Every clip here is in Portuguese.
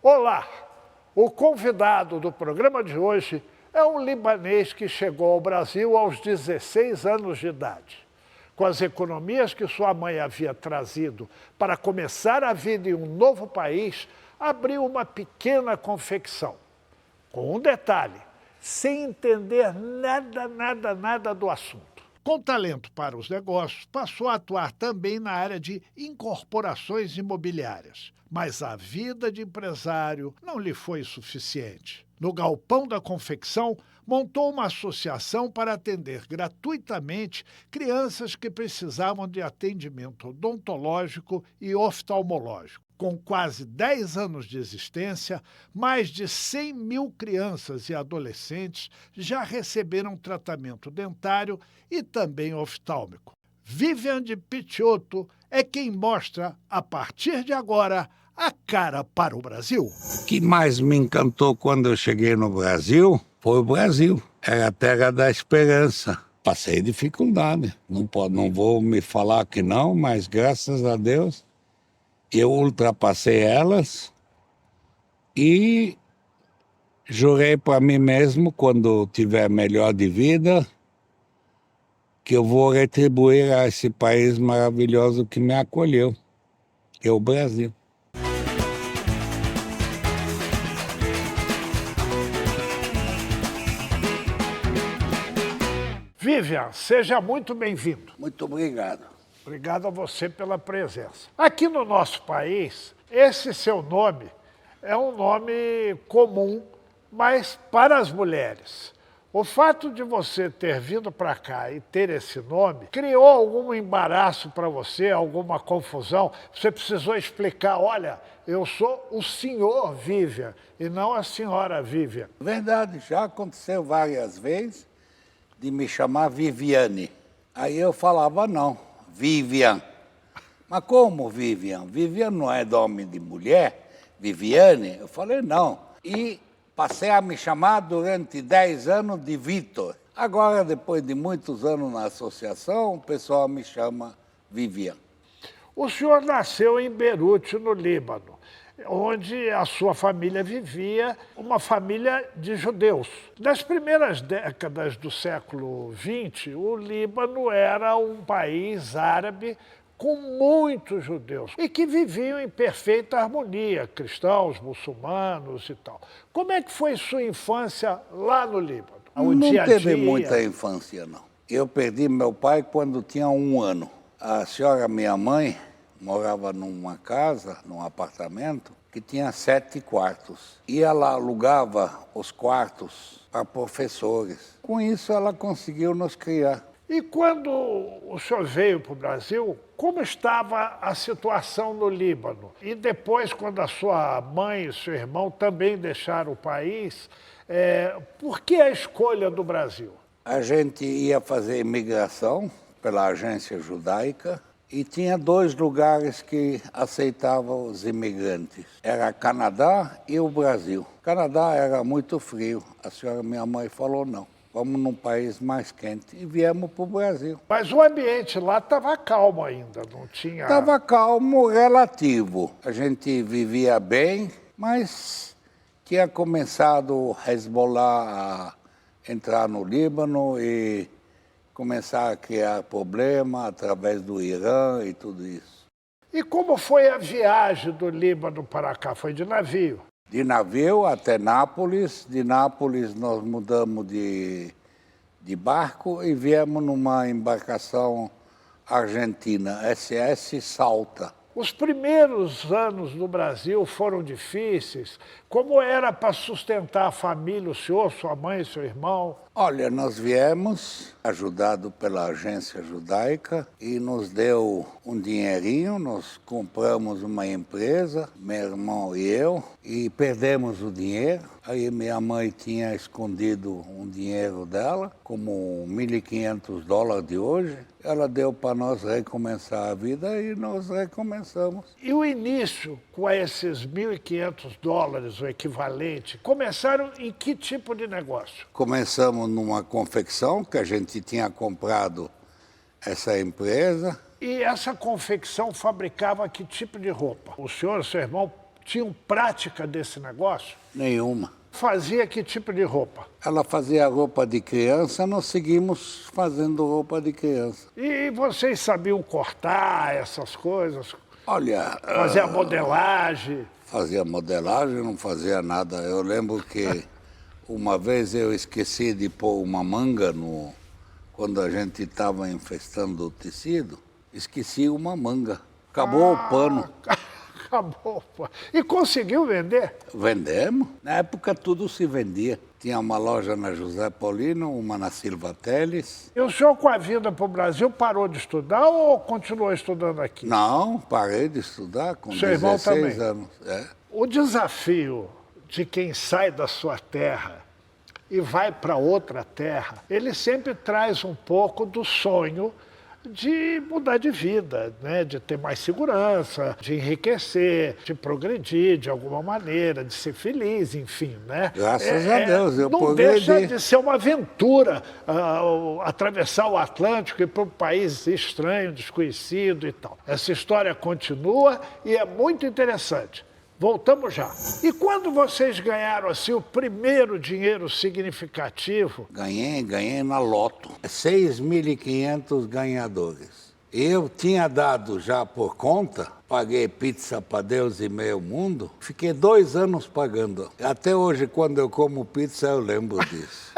Olá! O convidado do programa de hoje é um libanês que chegou ao Brasil aos 16 anos de idade. Com as economias que sua mãe havia trazido para começar a vida em um novo país, abriu uma pequena confecção. Com um detalhe, sem entender nada do assunto. Com talento para os negócios, passou a atuar também na área de incorporações imobiliárias. Mas a vida de empresário não lhe foi suficiente. No galpão da confecção, montou uma associação para atender gratuitamente crianças que precisavam de atendimento odontológico e oftalmológico. Com quase 10 anos de existência, mais de 100 mil crianças e adolescentes já receberam tratamento dentário e também oftálmico. Vivian de Picciotto é quem mostra, a partir de agora, a cara para o Brasil. O que mais me encantou quando eu cheguei no Brasil foi o Brasil. Era a terra da esperança. Passei dificuldade. Não vou me falar que não, mas graças a Deus eu ultrapassei elas e jurei para mim mesmo, quando tiver melhor de vida, que eu vou retribuir a esse país maravilhoso que me acolheu, que é o Brasil. Vivian, seja muito bem-vindo. Muito obrigado. Obrigado a você pela presença. Aqui no nosso país, esse seu nome é um nome comum, mas para as mulheres. O fato de você ter vindo para cá e ter esse nome criou algum embaraço para você, alguma confusão? Você precisou explicar, olha, eu sou o senhor Vivian e não a senhora Vivian. Verdade, já aconteceu várias vezes de me chamar Viviane. Aí eu falava não, Vivian. Mas como Vivian? Vivian não é nome de mulher? Viviane? Eu falei não. E passei a me chamar durante 10 anos de Vitor. Agora, depois de muitos anos na associação, o pessoal me chama Vivian. O senhor nasceu em Beirute, no Líbano, onde a sua família vivia, uma família de judeus. Nas primeiras décadas do século XX, o Líbano era um país árabe com muitos judeus e que viviam em perfeita harmonia, cristãos, muçulmanos e tal. Como é que foi sua infância lá no Líbano? Não teve muita infância, não. Eu perdi meu pai quando tinha 1 ano. A senhora, minha mãe, morava numa casa, num apartamento, que tinha 7 quartos. E ela alugava os quartos para professores. Com isso, ela conseguiu nos criar. E quando o senhor veio para o Brasil, como estava a situação no Líbano? E depois, quando a sua mãe e seu irmão também deixaram o país, por que a escolha do Brasil? A gente ia fazer imigração pela agência judaica e tinha 2 lugares que aceitavam os imigrantes. Era Canadá e o Brasil. Canadá era muito frio. A senhora, minha mãe, falou não. Vamos num país mais quente e viemos para o Brasil. Mas o ambiente lá estava calmo ainda, não tinha... Estava calmo, relativo. A gente vivia bem, mas tinha começado o Hezbollah a entrar no Líbano e começar a criar problema através do Irã e tudo isso. E como foi a viagem do Líbano para cá? Foi de navio? De navio até Nápoles, de Nápoles nós mudamos de barco e viemos numa embarcação argentina, SS Salta. Os primeiros anos no Brasil foram difíceis. Como era para sustentar a família, o senhor, sua mãe, seu irmão? Olha, nós viemos ajudado pela agência judaica e nos deu um dinheirinho, nós compramos uma empresa, meu irmão e eu, e perdemos o dinheiro. Aí minha mãe tinha escondido um dinheiro dela, como $1.500 de hoje. Ela deu para nós recomeçar a vida e nós recomeçamos. E o início com esses $1.500, o equivalente, começaram em que tipo de negócio? Começamos numa confecção que a gente tinha comprado essa empresa. E essa confecção fabricava que tipo de roupa? O senhor e seu irmão tinham prática desse negócio? Nenhuma. Fazia que tipo de roupa? Ela fazia roupa de criança, nós seguimos fazendo roupa de criança. E vocês sabiam cortar essas coisas? Olha, Fazer a modelagem? fazia modelagem, não fazia nada. Eu lembro que uma vez eu esqueci de pôr uma manga quando a gente estava infestando o tecido, esqueci uma manga. Acabou o pano. Acabou. Pô. E conseguiu vender? Vendemos. Na época tudo se vendia. Tinha uma loja na José Paulino, uma na Silva Teles. E o senhor, com a vinda para o Brasil, parou de estudar ou continuou estudando aqui? Não, parei de estudar com Seu irmão 16 também? anos. É. O desafio de quem sai da sua terra e vai para outra terra, ele sempre traz um pouco do sonho de mudar de vida, né? De ter mais segurança, de enriquecer, de progredir de alguma maneira, de ser feliz, enfim, né? Graças a Deus, eu não progredi. deixa de ser uma aventura atravessar o Atlântico e ir para um país estranho, desconhecido e tal. Essa história continua e é muito interessante. Voltamos já. E quando vocês ganharam assim o primeiro dinheiro significativo? Ganhei na loto. 6.500 ganhadores. Eu tinha dado já por conta, paguei pizza para Deus e meio mundo, fiquei 2 anos pagando. Até hoje, quando eu como pizza, eu lembro disso.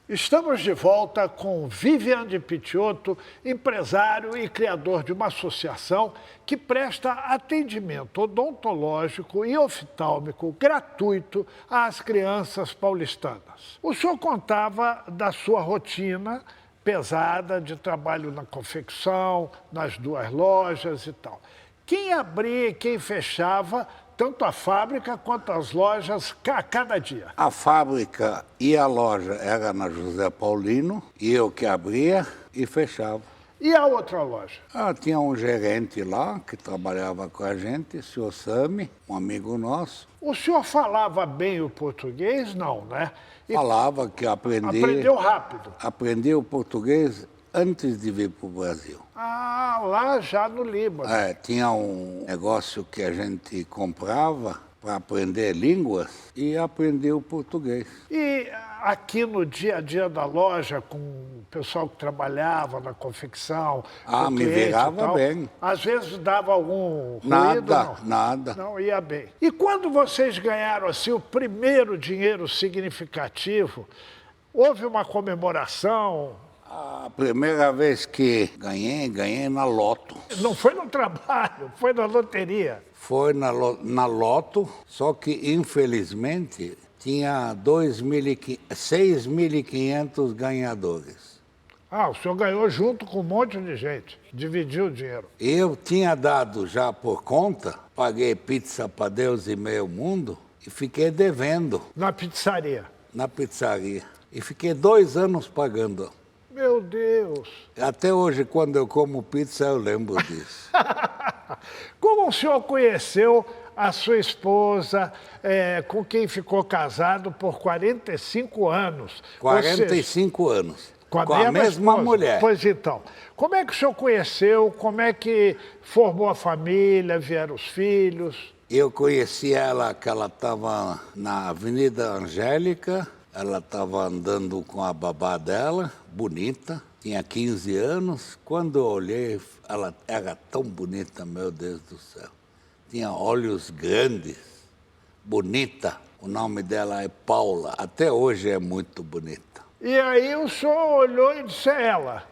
Estamos de volta com Vivian de Picciotto, empresário e criador de uma associação que presta atendimento odontológico e oftálmico gratuito às crianças paulistanas. O senhor contava da sua rotina pesada de trabalho na confecção, nas 2 lojas e tal. Quem abria e quem fechava tanto a fábrica quanto as lojas a cada dia? A fábrica e a loja era na José Paulino, e eu que abria e fechava. E a outra loja? Tinha um gerente lá que trabalhava com a gente, o senhor Sami, um amigo nosso. O senhor falava bem o português? Não, né? E Falava que aprendeu rápido. Aprendi o português antes de vir para o Brasil. Lá já no Líbano. Tinha um negócio que a gente comprava para aprender línguas e aprendi o português. E aqui no dia a dia da loja, com o pessoal que trabalhava na confecção, com Me cliente e virava tal, bem. às vezes dava algum ruído? Nada. Não, ia bem. E quando vocês ganharam assim o primeiro dinheiro significativo, houve uma comemoração? A primeira vez que ganhei na loto. Não foi no trabalho, foi na loteria. Foi na loto, só que infelizmente tinha 6.500 ganhadores. O senhor ganhou junto com um monte de gente, dividiu o dinheiro. Eu tinha dado já por conta, paguei pizza para Deus e meio mundo e fiquei devendo. Na pizzaria? Na pizzaria. E fiquei 2 anos pagando. Meu Deus! Até hoje, quando eu como pizza, eu lembro disso. Como o senhor conheceu a sua esposa, com quem ficou casado por 45 anos? 45 anos. Com a mesma esposa. Mulher. Pois então. Como é que o senhor conheceu? Como é que formou a família? Vieram os filhos? Eu conheci ela, que ela estava na Avenida Angélica. Ela estava andando com a babá dela, bonita, tinha 15 anos. Quando eu olhei, ela era tão bonita, meu Deus do céu. Tinha olhos grandes, bonita. O nome dela é Paula, até hoje é muito bonita. E aí o senhor olhou e disse, é ela?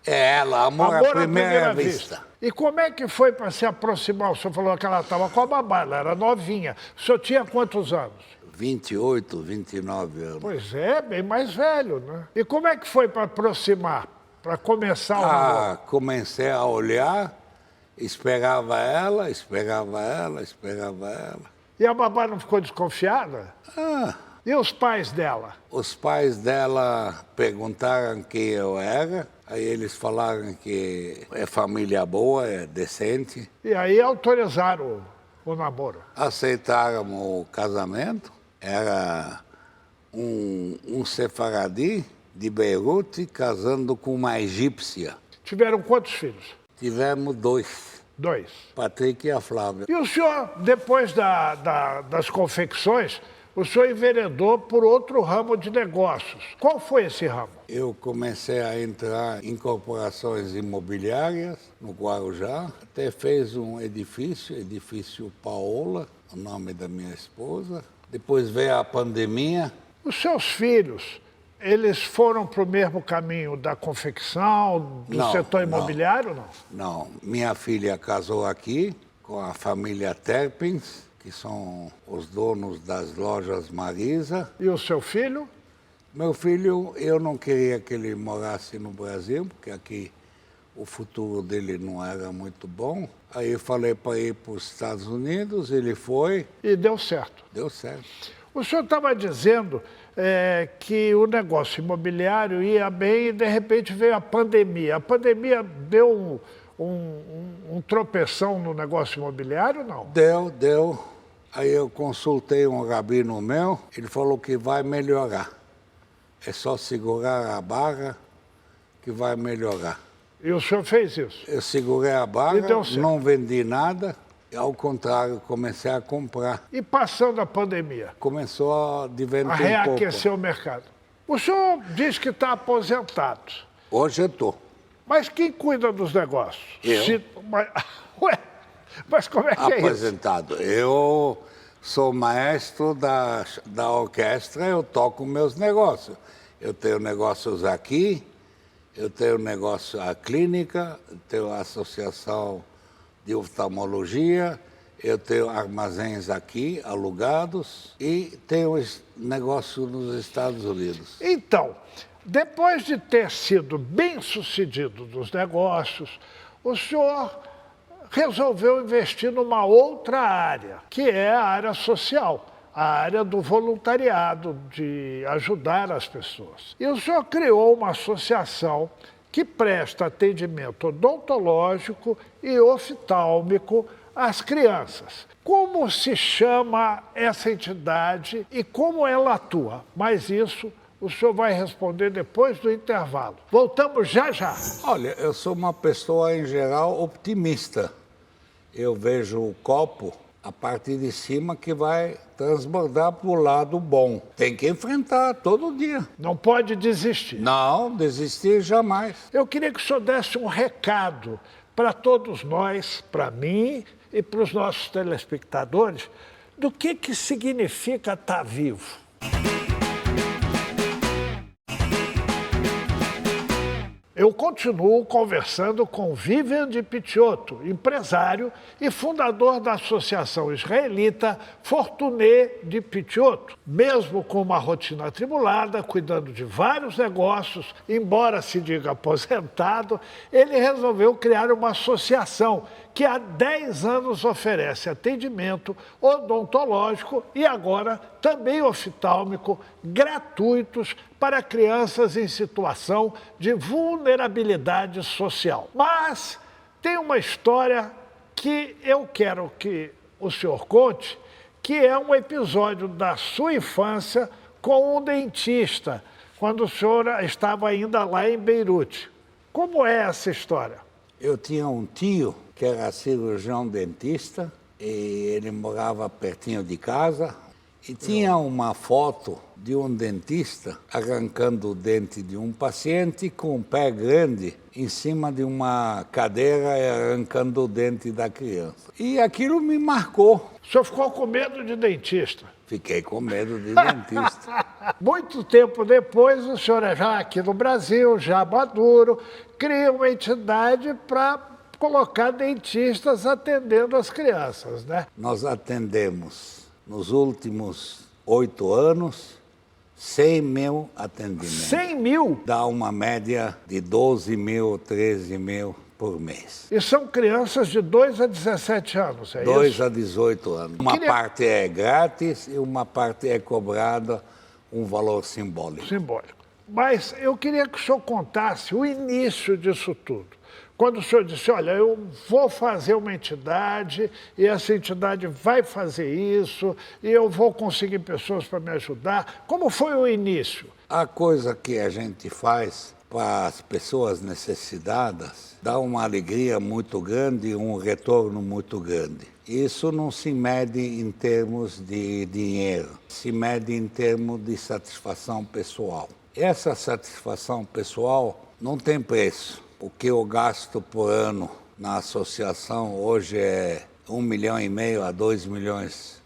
É ela, amor à primeira vista. E como é que foi para se aproximar? O senhor falou que ela estava com a babá, ela era novinha. O senhor tinha quantos anos? 28, 29 anos. Pois é, bem mais velho, né? E como é que foi para aproximar, para começar o namoro? Comecei a olhar, esperava ela. E a babá não ficou desconfiada? E os pais dela? Os pais dela perguntaram quem eu era, aí eles falaram que é família boa, é decente. E aí autorizaram o namoro? Aceitaram o casamento. Era um sefaradi de Beirute casando com uma egípcia. Tiveram quantos filhos? Tivemos dois, Dois. Patrick e a Flávia. E o senhor, depois das confecções, o senhor enveredou por outro ramo de negócios. Qual foi esse ramo? Eu comecei a entrar em corporações imobiliárias no Guarujá, até fez um edifício Paola, o nome da minha esposa. Depois veio a pandemia. Os seus filhos, eles foram para o mesmo caminho da confecção, do setor imobiliário, não? Não. Minha filha casou aqui com a família Terpins, que são os donos das lojas Marisa. E o seu filho? Meu filho, eu não queria que ele morasse no Brasil, porque aqui o futuro dele não era muito bom. Aí eu falei para ir para os Estados Unidos, ele foi. E deu certo. Deu certo. O senhor estava dizendo que o negócio imobiliário ia bem e, de repente, veio a pandemia. A pandemia deu um tropeção no negócio imobiliário, não? Deu. Aí eu consultei um rabino meu, ele falou que vai melhorar. É só segurar a barra que vai melhorar. E o senhor fez isso? Eu segurei a barra, não vendi nada, e, ao contrário, comecei a comprar. E passando a pandemia? Começou a divertir a reaquecer o mercado. O senhor diz que está aposentado. Hoje eu estou. Mas quem cuida dos negócios? Eu. Mas como é que é isso? Aposentado. Eu sou maestro da orquestra, eu toco meus negócios. Eu tenho negócios aqui, eu tenho negócio a clínica, tenho a associação de oftalmologia, eu tenho armazéns aqui, alugados, e tenho negócio nos Estados Unidos. Então, depois de ter sido bem-sucedido nos negócios, o senhor resolveu investir numa outra área, que é a área social, a área do voluntariado, de ajudar as pessoas. E o senhor criou uma associação que presta atendimento odontológico e oftálmico às crianças. Como se chama essa entidade e como ela atua? Mas isso o senhor vai responder depois do intervalo. Voltamos já já. Olha, eu sou uma pessoa, em geral, optimista. Eu vejo o copo a partir de cima que vai transbordar para o lado bom. Tem que enfrentar todo dia. Não pode desistir. Não, desistir jamais. Eu queria que o senhor desse um recado para todos nós, para mim e para os nossos telespectadores, do que significa estar vivo. Eu continuo conversando com Vivian de Picciotto, empresário e fundador da associação israelita Fortuné de Picciotto. Mesmo com uma rotina atribulada, cuidando de vários negócios, embora se diga aposentado, ele resolveu criar uma associação que há 10 anos oferece atendimento odontológico e agora também oftálmico gratuitos para crianças em situação de vulnerabilidade social. Mas tem uma história que eu quero que o senhor conte, que é um episódio da sua infância com um dentista, quando o senhor estava ainda lá em Beirute. Como é essa história? Eu tinha um tio que era cirurgião dentista e ele morava pertinho de casa e tinha uma foto de um dentista arrancando o dente de um paciente com um pé grande em cima de uma cadeira e arrancando o dente da criança. E aquilo me marcou. O senhor ficou com medo de dentista? Fiquei com medo de dentista. Muito tempo depois, o senhor é já aqui no Brasil, já maduro, cria uma entidade para colocar dentistas atendendo as crianças, né? Nós atendemos, nos últimos 8 anos, 100 mil atendimentos. 100 mil? Dá uma média de 12 mil, 13 mil por mês. E são crianças de 2 a 17 anos, é 2 isso? 2 a 18 anos. Uma parte é grátis e uma parte é cobrada um valor simbólico. Simbólico. Mas eu queria que o senhor contasse o início disso tudo. Quando o senhor disse, olha, eu vou fazer uma entidade e essa entidade vai fazer isso e eu vou conseguir pessoas para me ajudar. Como foi o início? A coisa que a gente faz para as pessoas necessitadas dá uma alegria muito grande e um retorno muito grande. Isso não se mede em termos de dinheiro, se mede em termos de satisfação pessoal. Essa satisfação pessoal não tem preço. O que eu gasto por ano na associação hoje é 1,5 milhão a 2 milhões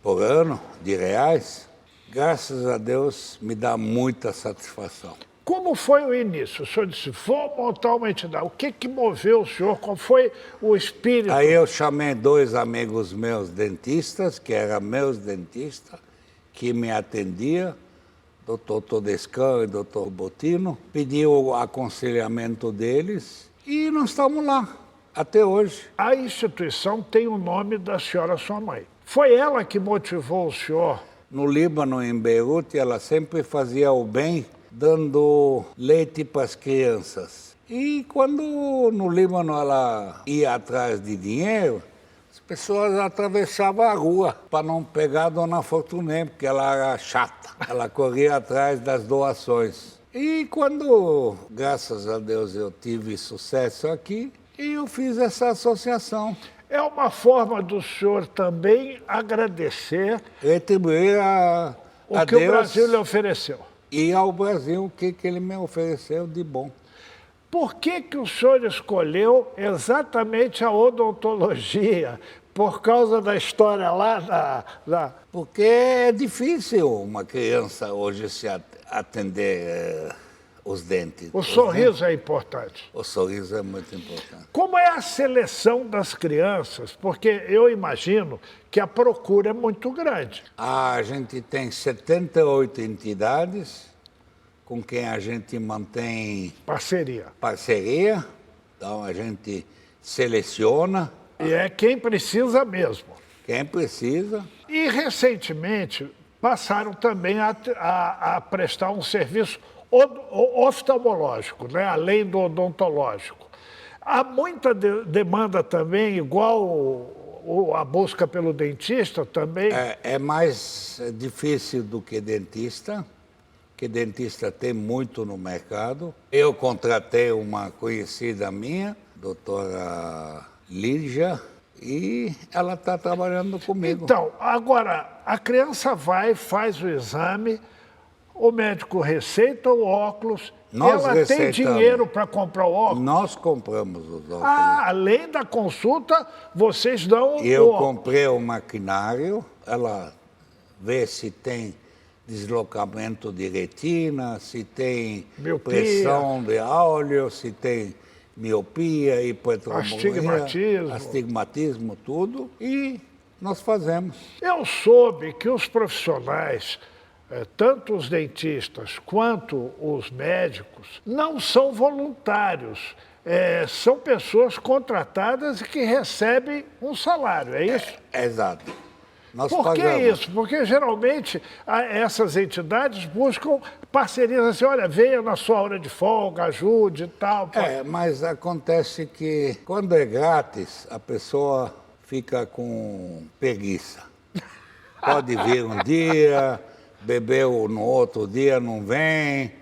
por ano de reais. Graças a Deus me dá muita satisfação. Como foi o início? O senhor disse, vou montar uma entidade. O que moveu o senhor? Qual foi o espírito? Aí eu chamei 2 amigos meus dentistas, que eram meus dentistas, que me atendiam, doutor Todescan e doutor Botino, pedi o aconselhamento deles e nós estamos lá, até hoje. A instituição tem o nome da senhora, sua mãe. Foi ela que motivou o senhor? No Líbano, em Beirute, ela sempre fazia o bem, dando leite para as crianças. E quando no Líbano ela ia atrás de dinheiro, as pessoas atravessavam a rua para não pegar a dona Fortuné, porque ela era chata. Ela corria atrás das doações. E quando, graças a Deus, eu tive sucesso aqui, eu fiz essa associação. É uma forma do senhor também agradecer Retribuir a que Deus o Brasil lhe ofereceu. e ao Brasil o que ele me ofereceu de bom. Por que o senhor escolheu exatamente a odontologia? Por causa da história lá da... Porque é difícil uma criança hoje se atender os dentes. O sorriso é importante. O sorriso é muito importante. Como é a seleção das crianças? Porque eu imagino que a procura é muito grande. A gente tem 78 entidades com quem a gente mantém parceria. Então a gente seleciona. E é quem precisa mesmo. Quem precisa. E recentemente passaram também a prestar um serviço oftalmológico, né? Além do odontológico. Há muita demanda também, igual a busca pelo dentista também? É mais difícil do que dentista, porque dentista tem muito no mercado. Eu contratei uma conhecida minha, doutora Lígia, e ela está trabalhando comigo. Então, agora, a criança vai, faz o exame, o médico receita o óculos, ela tem dinheiro para comprar o óculos? Nós compramos os óculos. Ah, além da consulta, vocês dão o óculos. Eu comprei o maquinário, ela vê se tem deslocamento de retina, se tem pressão de óleo, se tem miopia, hipertromia, astigmatismo, tudo, e nós fazemos. Eu soube que os profissionais, tanto os dentistas quanto os médicos, não são voluntários. São pessoas contratadas e que recebem um salário, é isso? Exato. Por que isso? Porque geralmente essas entidades buscam parcerias assim, olha, venha na sua hora de folga, ajude e tal. Mas acontece que quando é grátis, a pessoa fica com preguiça. Pode vir um dia, bebeu no outro dia, não vem.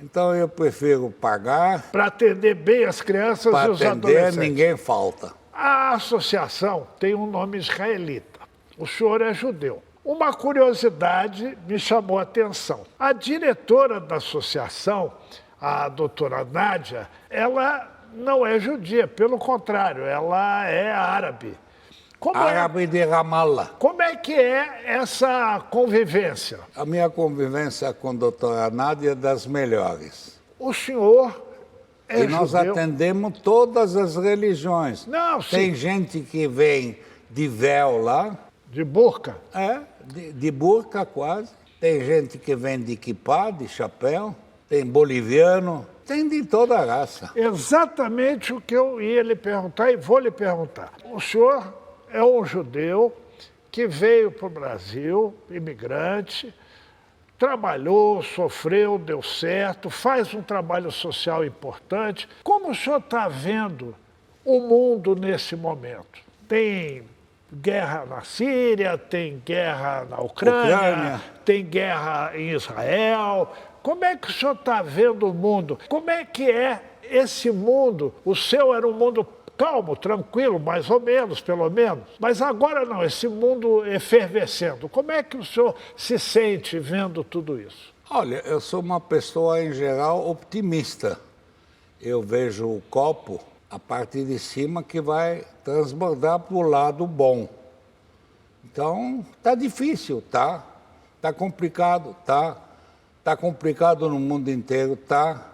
Então eu prefiro pagar. Para atender bem as crianças e os adolescentes. Para atender, ninguém falta. A associação tem um nome israelita. O senhor é judeu. Uma curiosidade me chamou a atenção. A diretora da associação, a doutora Nádia, ela não é judia, pelo contrário, ela é árabe. Árabe de Ramallah. Como é que é essa convivência? A minha convivência com a doutora Nádia é das melhores. O senhor é judeu? E nós atendemos todas as religiões. Não, sim. Tem gente que vem de véu lá. De burca? De burca quase. Tem gente que vem de kippá, de chapéu. Tem boliviano. Tem de toda a raça. Exatamente o que eu ia lhe perguntar e vou lhe perguntar. O senhor é um judeu que veio para o Brasil, imigrante, trabalhou, sofreu, deu certo, faz um trabalho social importante. Como o senhor está vendo o mundo nesse momento? Tem guerra na Síria, tem guerra na Ucrânia, tem guerra em Israel. como é que o senhor está vendo o mundo? Como é que é esse mundo? O seu era um mundo calmo, tranquilo, mais ou menos, pelo menos. Mas agora não, esse mundo efervescendo. Como é que o senhor se sente vendo tudo isso? Olha, eu sou uma pessoa, em geral, optimista. Eu vejo o copo, a parte de cima, que vai transbordar para o lado bom. Então, tá difícil, tá? Tá complicado, tá? Tá complicado no mundo inteiro, tá?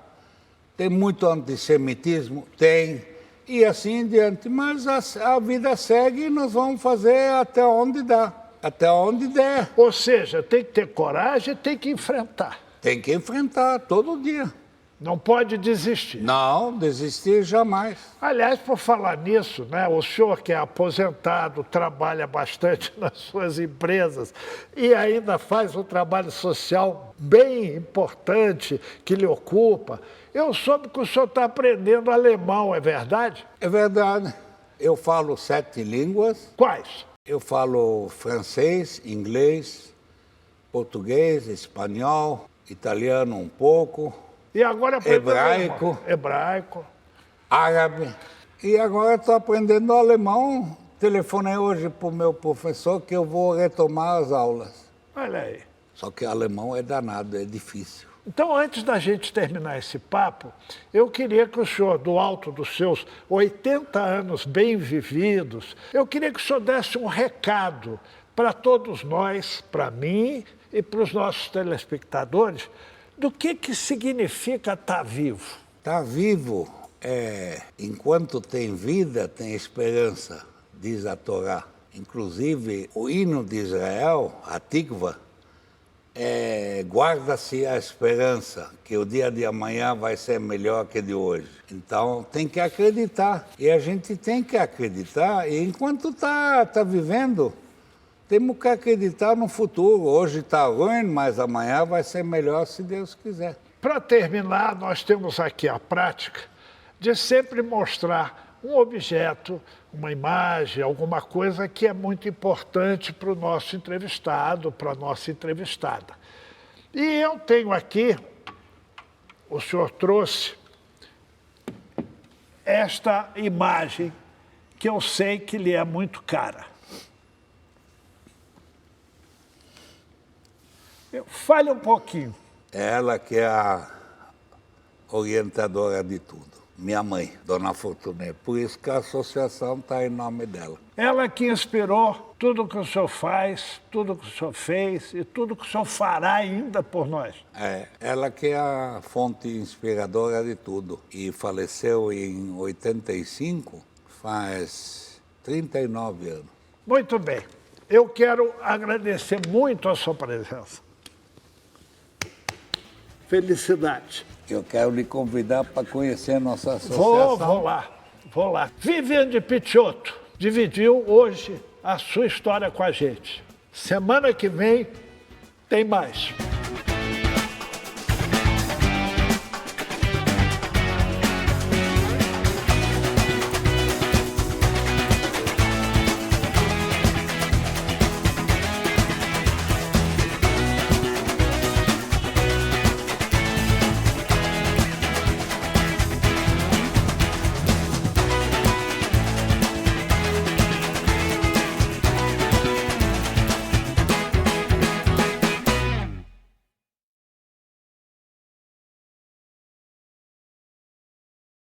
Tem muito antissemitismo? Tem. E assim em diante. Mas a vida segue e nós vamos fazer até onde dá. Até onde der. Ou seja, tem que ter coragem e tem que enfrentar. Tem que enfrentar todo dia. Não pode desistir. Não, desistir jamais. Aliás, por falar nisso, né, o senhor que é aposentado, trabalha bastante nas suas empresas e ainda faz um trabalho social bem importante que lhe ocupa. Eu soube que o senhor está aprendendo alemão, é verdade? É verdade. Eu falo 7 línguas. Quais? Eu falo francês, inglês, português, espanhol, italiano um pouco. E agora Hebraico. Hebraico. Árabe. E agora estou aprendendo alemão. Telefonei hoje para o meu professor que eu vou retomar as aulas. Olha aí. Só que alemão é danado, é difícil. Então, antes da gente terminar esse papo, eu queria que o senhor, do alto dos seus 80 anos bem vividos, eu queria que o senhor desse um recado para todos nós, para mim e para os nossos telespectadores, do que significa estar vivo. Estar vivo enquanto tem vida, tem esperança, diz a Torá. Inclusive, o hino de Israel, a Tikva, guarda-se a esperança que o dia de amanhã vai ser melhor que de hoje. Então, tem que acreditar. E a gente tem que acreditar. E enquanto está vivendo, temos que acreditar no futuro. Hoje está ruim, mas amanhã vai ser melhor se Deus quiser. Para terminar, nós temos aqui a prática de sempre mostrar um objeto, uma imagem, alguma coisa que é muito importante para o nosso entrevistado, para a nossa entrevistada. E eu tenho aqui, o senhor trouxe esta imagem que eu sei que lhe é muito cara. Fale um pouquinho. Ela que é a orientadora de tudo. Minha mãe, Dona Fortuné. Por isso que a associação está em nome dela. Ela que inspirou tudo que o senhor faz, tudo que o senhor fez e tudo que o senhor fará ainda por nós. Ela que é a fonte inspiradora de tudo. E faleceu em 85, faz 39 anos. Muito bem. Eu quero agradecer muito a sua presença. Felicidade. Eu quero lhe convidar para conhecer a nossa associação. Vou lá. Viviane de Picciotto dividiu hoje a sua história com a gente. Semana que vem tem mais.